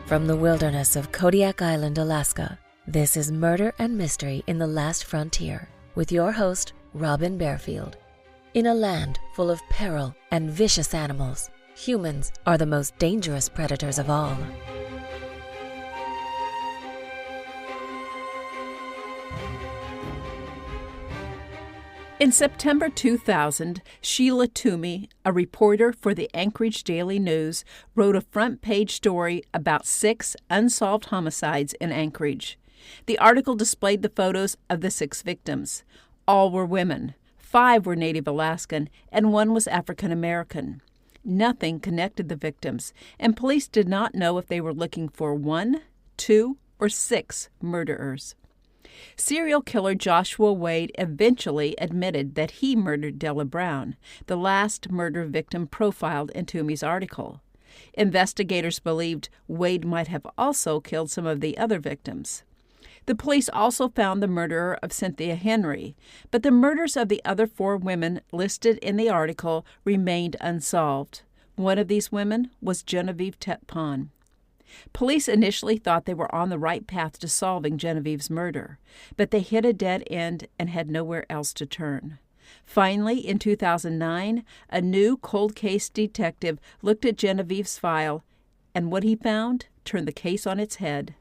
From the wilderness of Kodiak Island, Alaska, this is Murder and Mystery in the Last Frontier with your host, Robin Barefield. In a land full of peril and vicious animals, humans are the most dangerous predators of all. In September 2000, Sheila Toomey, a reporter for the Anchorage Daily News, wrote a front-page story about 6 unsolved homicides in Anchorage. The article displayed the photos of the 6 victims. All were women. 5 were Native Alaskan, and 1 was African American. Nothing connected the victims, and police did not know if they were looking for 1, 2, or 6 murderers. Serial killer Joshua Wade eventually admitted that he murdered Della Brown, the last murder victim profiled in Toomey's article. Investigators believed Wade might have also killed some of the other victims. The police also found the murderer of Cynthia Henry, but the murders of the other 4 women listed in the article remained unsolved. One of these women was Genevieve Tetpon. Police initially thought they were on the right path to solving Genevieve's murder, but they hit a dead end and had nowhere else to turn. Finally, in 2009, a new cold case detective looked at Genevieve's file, and what he found turned the case on its head.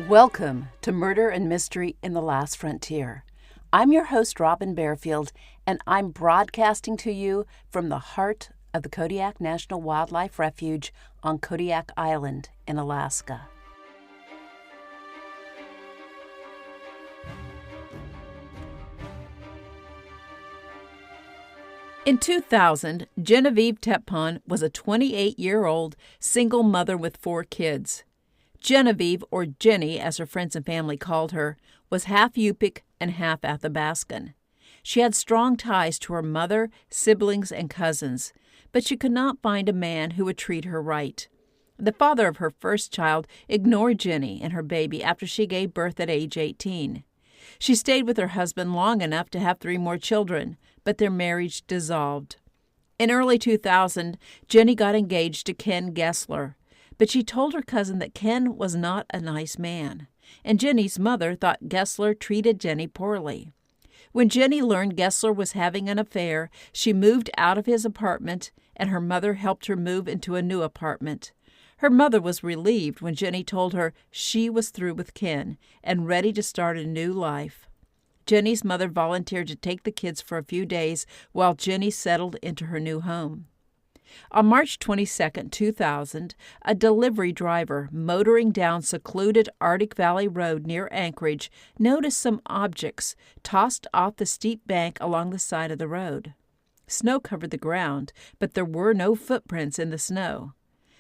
Welcome to Murder and Mystery in the Last Frontier. I'm your host, Robin Barefield, and I'm broadcasting to you from the heart of the Kodiak National Wildlife Refuge on Kodiak Island in Alaska. In 2000, Genevieve Tetpon was a 28-year-old single mother with 4 kids. Genevieve, or Jenny as her friends and family called her, was half Yupik and half Athabascan. She had strong ties to her mother, siblings, and cousins, but she could not find a man who would treat her right. The father of her first child ignored Jenny and her baby after she gave birth at age 18. She stayed with her husband long enough to have 3 more children, but their marriage dissolved. In early 2000, Jenny got engaged to Ken Gessler, but she told her cousin that Ken was not a nice man, and Jenny's mother thought Gessler treated Jenny poorly. When Jenny learned Gessler was having an affair, she moved out of his apartment, and her mother helped her move into a new apartment. Her mother was relieved when Jenny told her she was through with Ken and ready to start a new life. Jenny's mother volunteered to take the kids for a few days while Jenny settled into her new home. On March 22, 2000, a delivery driver motoring down secluded Arctic Valley Road near Anchorage noticed some objects tossed off the steep bank along the side of the road. Snow covered the ground, but there were no footprints in the snow.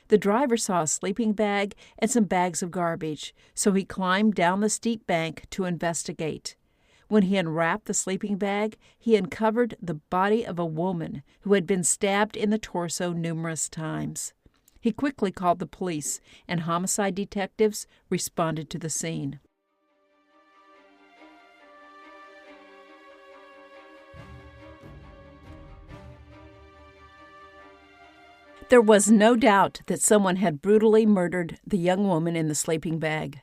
The driver saw a sleeping bag and some bags of garbage, so he climbed down the steep bank to investigate. When he unwrapped the sleeping bag, he uncovered the body of a woman who had been stabbed in the torso numerous times. He quickly called the police, and homicide detectives responded to the scene. There was no doubt that someone had brutally murdered the young woman in the sleeping bag.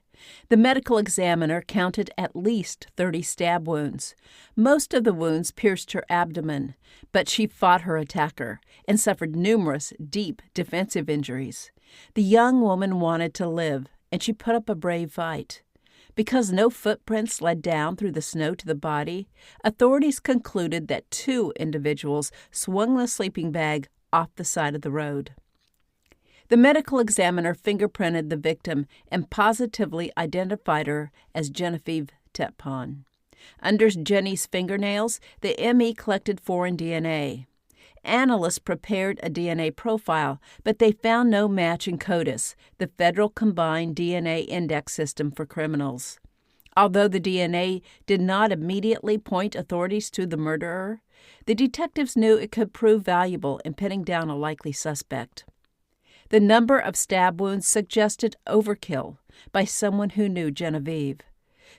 The medical examiner counted at least 30 stab wounds. Most of the wounds pierced her abdomen, but she fought her attacker and suffered numerous deep defensive injuries. The young woman wanted to live, and she put up a brave fight. Because no footprints led down through the snow to the body, authorities concluded that 2 individuals swung the sleeping bag off the side of the road. The medical examiner fingerprinted the victim and positively identified her as Genevieve Tetpon. Under Jenny's fingernails, the ME collected foreign DNA. Analysts prepared a DNA profile, but they found no match in CODIS, the Federal Combined DNA Index System for criminals. Although the DNA did not immediately point authorities to the murderer, the detectives knew it could prove valuable in pinning down a likely suspect. The number of stab wounds suggested overkill by someone who knew Genevieve.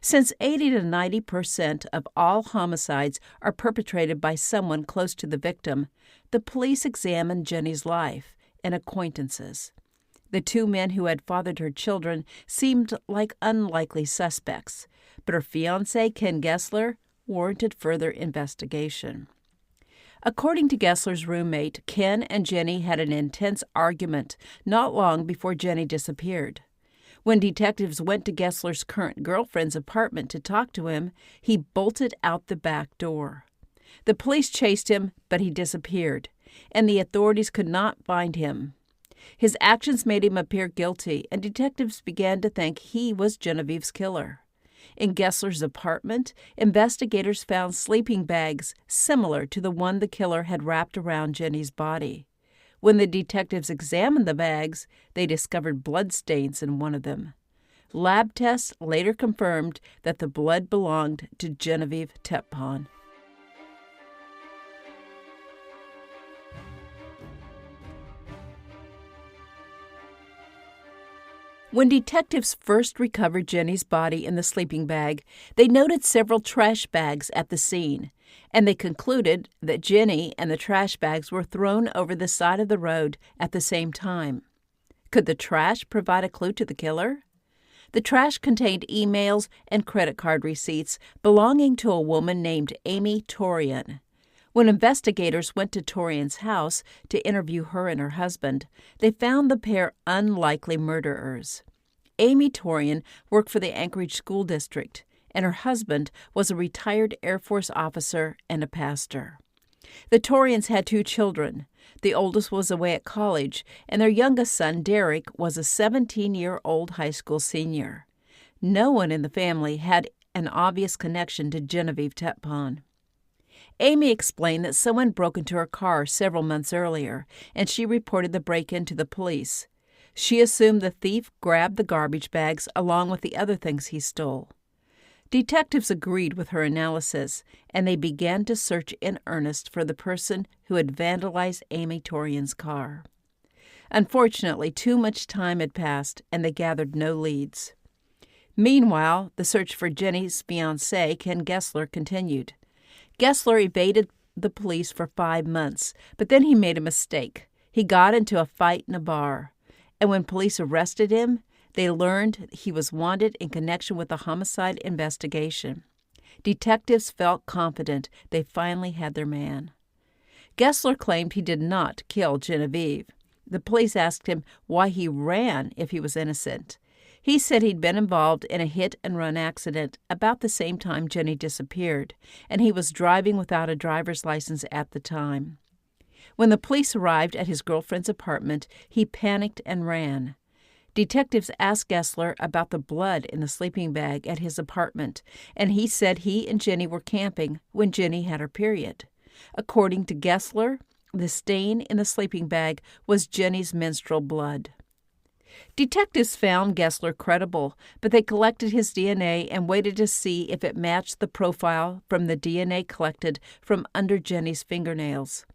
Since 80 to 90% of all homicides are perpetrated by someone close to the victim, the police examined Jenny's life and acquaintances. The two men who had fathered her children seemed like unlikely suspects, but her fiancé, Ken Gessler, warranted further investigation. According to Gessler's roommate, Ken and Jenny had an intense argument not long before Jenny disappeared. When detectives went to Gessler's current girlfriend's apartment to talk to him, he bolted out the back door. The police chased him, but he disappeared, and the authorities could not find him. His actions made him appear guilty, and detectives began to think he was Genevieve's killer. In Gessler's apartment, investigators found sleeping bags similar to the one the killer had wrapped around Jenny's body. When the detectives examined the bags, they discovered blood stains in one of them. Lab tests later confirmed that the blood belonged to Genevieve Tetpon. When detectives first recovered Jenny's body in the sleeping bag, they noted several trash bags at the scene, and they concluded that Jenny and the trash bags were thrown over the side of the road at the same time. Could the trash provide a clue to the killer? The trash contained emails and credit card receipts belonging to a woman named Amy Torian. When investigators went to Torian's house to interview her and her husband, they found the pair unlikely murderers. Amy Torian worked for the Anchorage School District, and her husband was a retired Air Force officer and a pastor. The Torians had 2 children. The oldest was away at college, and their youngest son, Derek, was a 17-year-old high school senior. No one in the family had an obvious connection to Genevieve Tetpon. Amy explained that someone broke into her car several months earlier, and she reported the break-in to the police. She assumed the thief grabbed the garbage bags along with the other things he stole. Detectives agreed with her analysis, and they began to search in earnest for the person who had vandalized Amy Torian's car. Unfortunately, too much time had passed, and they gathered no leads. Meanwhile, the search for Jenny's fiancé, Ken Gessler, continued. Gessler evaded the police for 5 months, but then he made a mistake. He got into a fight in a bar, and when police arrested him, they learned he was wanted in connection with a homicide investigation. Detectives felt confident they finally had their man. Gessler claimed he did not kill Genevieve. The police asked him why he ran if he was innocent. He said he'd been involved in a hit-and-run accident about the same time Jenny disappeared, and he was driving without a driver's license at the time. When the police arrived at his girlfriend's apartment, he panicked and ran. Detectives asked Gessler about the blood in the sleeping bag at his apartment, and he said he and Jenny were camping when Jenny had her period. According to Gessler, the stain in the sleeping bag was Jenny's menstrual blood. Detectives found Gessler credible, but they collected his DNA and waited to see if it matched the profile from the DNA collected from under Jenny's fingernails.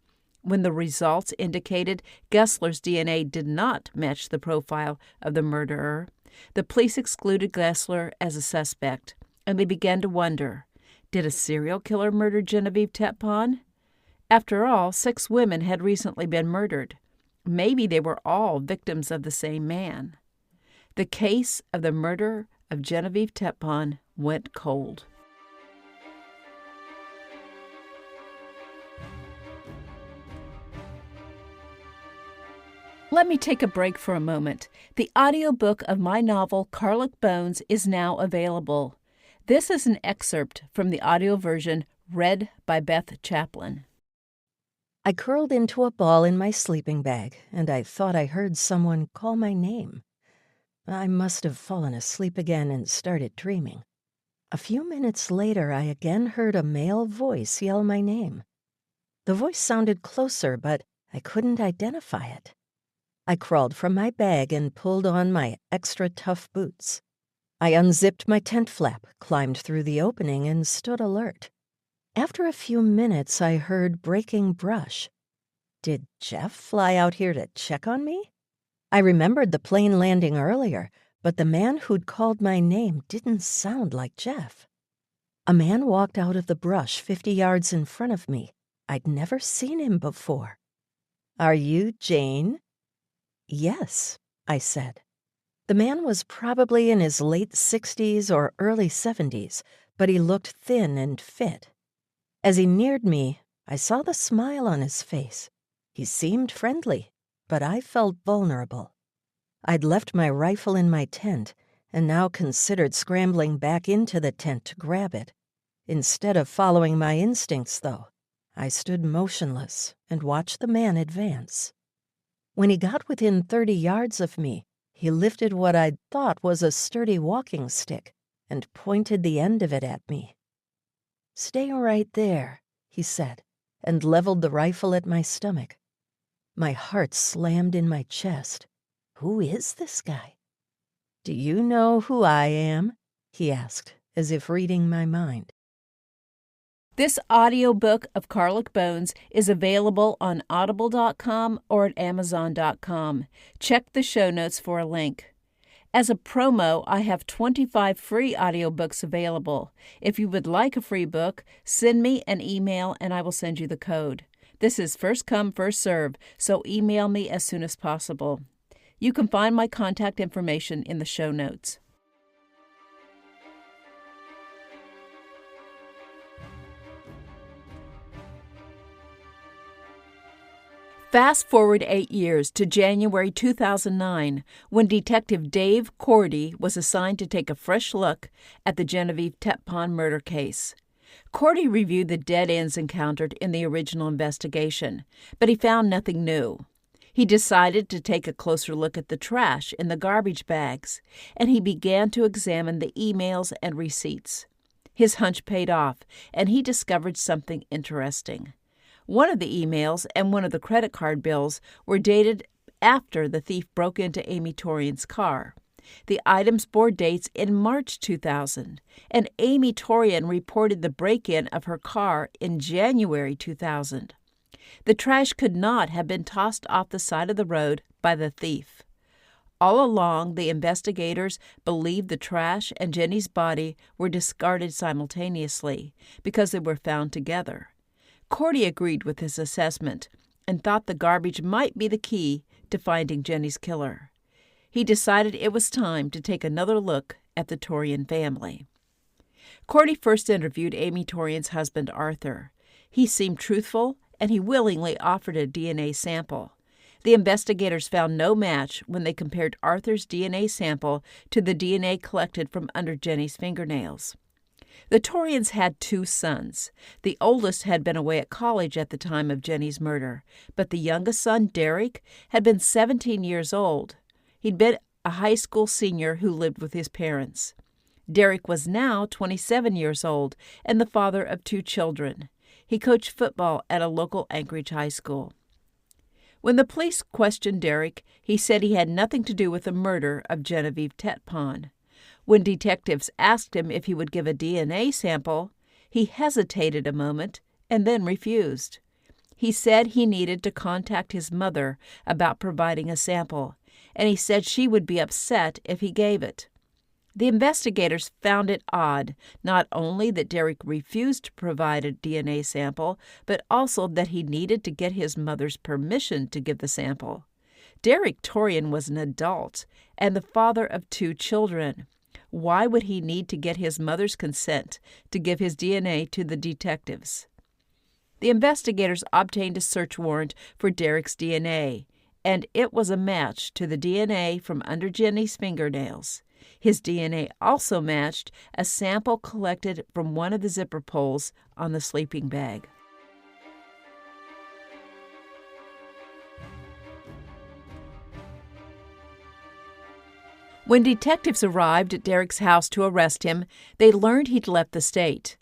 When the results indicated Gessler's DNA did not match the profile of the murderer, the police excluded Gessler as a suspect, and they began to wonder, did a serial killer murder Genevieve Tetpon? After all, 6 women had recently been murdered. Maybe they were all victims of the same man. The case of the murder of Genevieve Tetpon went cold. Let me take a break for a moment. The audiobook of my novel, Carlick Bones, is now available. This is an excerpt from the audio version read by Beth Chaplin. I curled into a ball in my sleeping bag, and I thought I heard someone call my name. I must have fallen asleep again and started dreaming. A few minutes later, I again heard a male voice yell my name. The voice sounded closer, but I couldn't identify it. I crawled from my bag and pulled on my extra tough boots. I unzipped my tent flap, climbed through the opening, and stood alert. After a few minutes, I heard breaking brush. Did Jeff fly out here to check on me? I remembered the plane landing earlier, but the man who'd called my name didn't sound like Jeff. A man walked out of the brush 50 yards in front of me. I'd never seen him before. "Are you Jane?" "Yes," I said. The man was probably in his late 60s or early 70s, but he looked thin and fit. As he neared me, I saw the smile on his face. He seemed friendly, but I felt vulnerable. I'd left my rifle in my tent and now considered scrambling back into the tent to grab it. Instead of following my instincts, though, I stood motionless and watched the man advance. When he got within 30 yards of me, he lifted what I'd thought was a sturdy walking stick and pointed the end of it at me. "Stay right there," he said, and leveled the rifle at my stomach. My heart slammed in my chest. Who is this guy? "Do you know who I am?" he asked, as if reading my mind. This audiobook of Garlic Bones is available on audible.com or at amazon.com. Check the show notes for a link. As a promo, I have 25 free audiobooks available. If you would like a free book, send me an email and I will send you the code. This is first come, first serve, so email me as soon as possible. You can find my contact information in the show notes. Fast forward 8 years to January 2009, when Detective Dave Cordy was assigned to take a fresh look at the Genevieve Tetpon murder case. Cordy reviewed the dead ends encountered in the original investigation, but he found nothing new. He decided to take a closer look at the trash in the garbage bags, and he began to examine the emails and receipts. His hunch paid off, and he discovered something interesting. One of the emails and one of the credit card bills were dated after the thief broke into Amy Torian's car. The items bore dates in March 2000, and Amy Torian reported the break-in of her car in January 2000. The trash could not have been tossed off the side of the road by the thief. All along, the investigators believed the trash and Jenny's body were discarded simultaneously because they were found together. Cordy agreed with his assessment and thought the garbage might be the key to finding Jenny's killer. He decided it was time to take another look at the Torian family. Cordy first interviewed Amy Torian's husband, Arthur. He seemed truthful, and he willingly offered a DNA sample. The investigators found no match when they compared Arthur's DNA sample to the DNA collected from under Jenny's fingernails. The Torians had 2 sons. The oldest had been away at college at the time of Jenny's murder, but the youngest son, Derek, had been 17 years old. He'd been a high school senior who lived with his parents. Derek was now 27 years old and the father of 2 children. He coached football at a local Anchorage high school. When the police questioned Derek, he said he had nothing to do with the murder of Genevieve Tetpon. When detectives asked him if he would give a DNA sample, he hesitated a moment and then refused. He said he needed to contact his mother about providing a sample, and he said she would be upset if he gave it. The investigators found it odd, not only that Derek refused to provide a DNA sample, but also that he needed to get his mother's permission to give the sample. Derek Torian was an adult and the father of 2 children. Why would he need to get his mother's consent to give his DNA to the detectives? The investigators obtained a search warrant for Derek's DNA, and it was a match to the DNA from under Jenny's fingernails. His DNA also matched a sample collected from one of the zipper pulls on the sleeping bag. When detectives arrived at Derek's house to arrest him, they learned he'd left the state.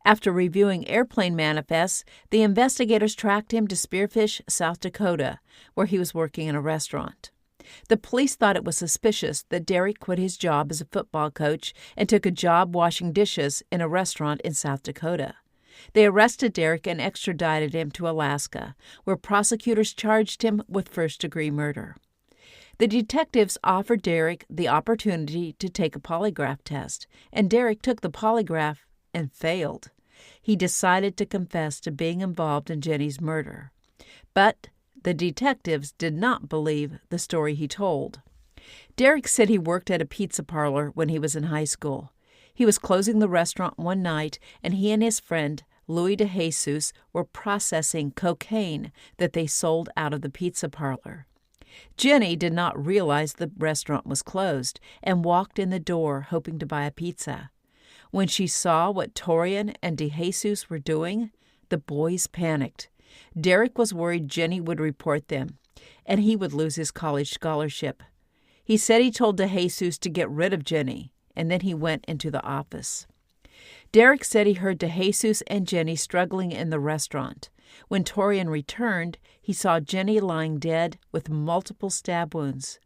After reviewing airplane manifests, the investigators tracked him to Spearfish, South Dakota, where he was working in a restaurant. The police thought it was suspicious that Derek quit his job as a football coach and took a job washing dishes in a restaurant in South Dakota. They arrested Derek and extradited him to Alaska, where prosecutors charged him with first-degree murder. The detectives offered Derek the opportunity to take a polygraph test, and Derek took the polygraph and failed. He decided to confess to being involved in Jenny's murder. But the detectives did not believe the story he told. Derek said he worked at a pizza parlor when he was in high school. He was closing the restaurant one night, and he and his friend, Louis DeJesus, were processing cocaine that they sold out of the pizza parlor. Jenny did not realize the restaurant was closed and walked in the door hoping to buy a pizza. When she saw what Torian and DeJesus were doing, the boys panicked. Derek was worried Jenny would report them, and he would lose his college scholarship. He said he told DeJesus to get rid of Jenny, and then he went into the office. Derek said he heard DeJesus and Jenny struggling in the restaurant. When Torian returned, he saw Jenny lying dead with multiple stab wounds.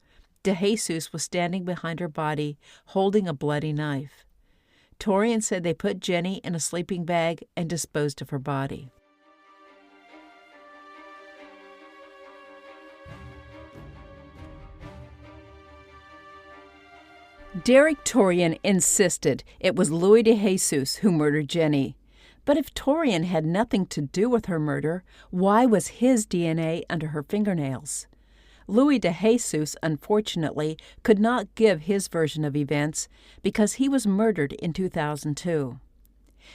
DeJesus was standing behind her body, holding a bloody knife. Torian said they put Jenny in a sleeping bag and disposed of her body. Derek Torian insisted it was Louis DeJesus who murdered Jenny. But if Torian had nothing to do with her murder, why was his DNA under her fingernails? Louis DeJesus, unfortunately, could not give his version of events because he was murdered in 2002.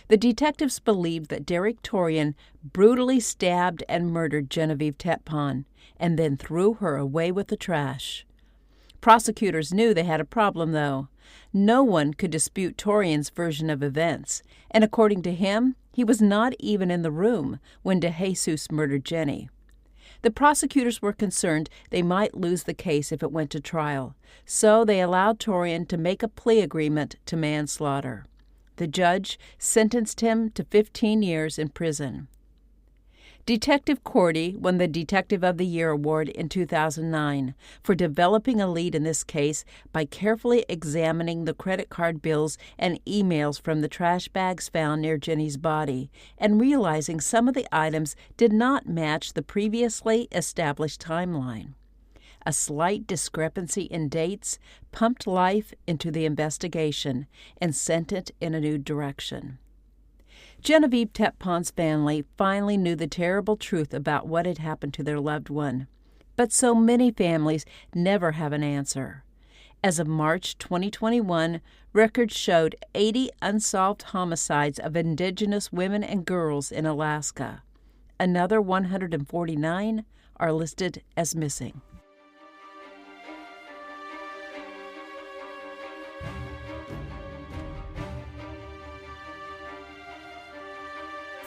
The detectives believed that Derek Torian brutally stabbed and murdered Genevieve Tetpon and then threw her away with the trash. Prosecutors knew they had a problem, though. No one could dispute Torian's version of events, and according to him, he was not even in the room when DeJesus murdered Jenny. The prosecutors were concerned they might lose the case if it went to trial, so they allowed Torian to make a plea agreement to manslaughter. The judge sentenced him to 15 years in prison. Detective Cordy won the Detective of the Year award in 2009 for developing a lead in this case by carefully examining the credit card bills and emails from the trash bags found near Jenny's body and realizing some of the items did not match the previously established timeline. A slight discrepancy in dates pumped life into the investigation and sent it in a new direction. Genevieve Tetpon's family finally knew the terrible truth about what had happened to their loved one. But so many families never have an answer. As of March 2021, records showed 80 unsolved homicides of Indigenous women and girls in Alaska. Another 149 are listed as missing.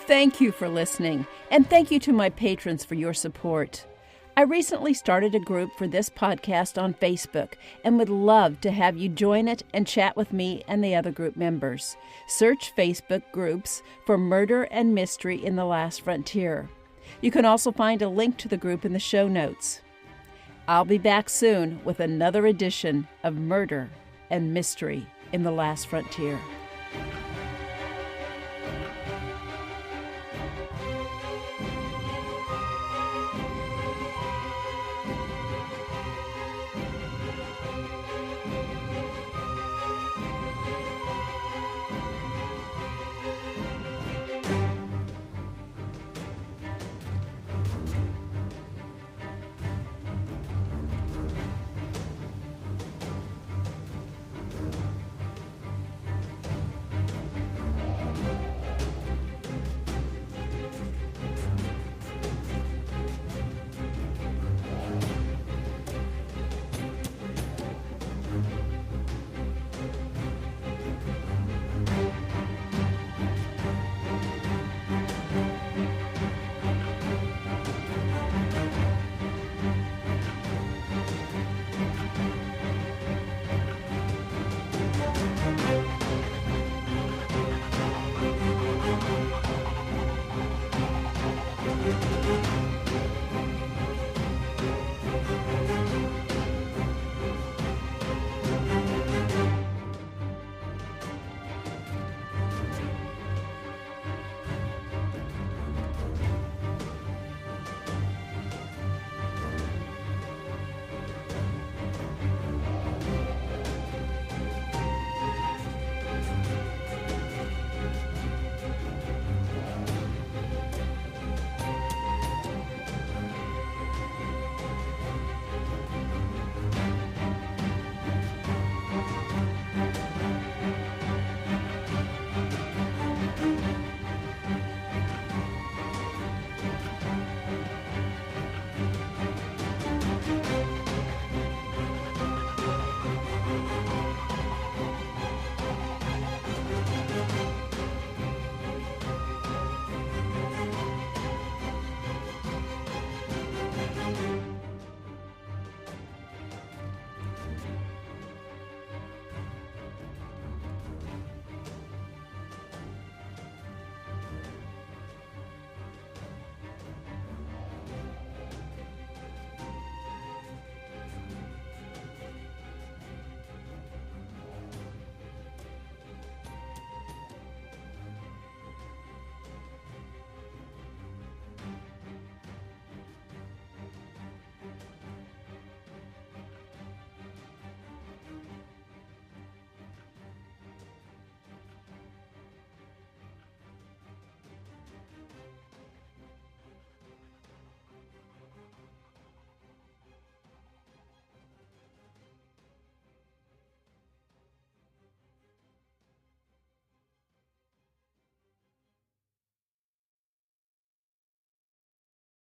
Thank you for listening, and thank you to my patrons for your support. I recently started a group for this podcast on Facebook and would love to have you join it and chat with me and the other group members. Search Facebook groups for Murder and Mystery in the Last Frontier. You can also find a link to the group in the show notes. I'll be back soon with another edition of Murder and Mystery in the Last Frontier.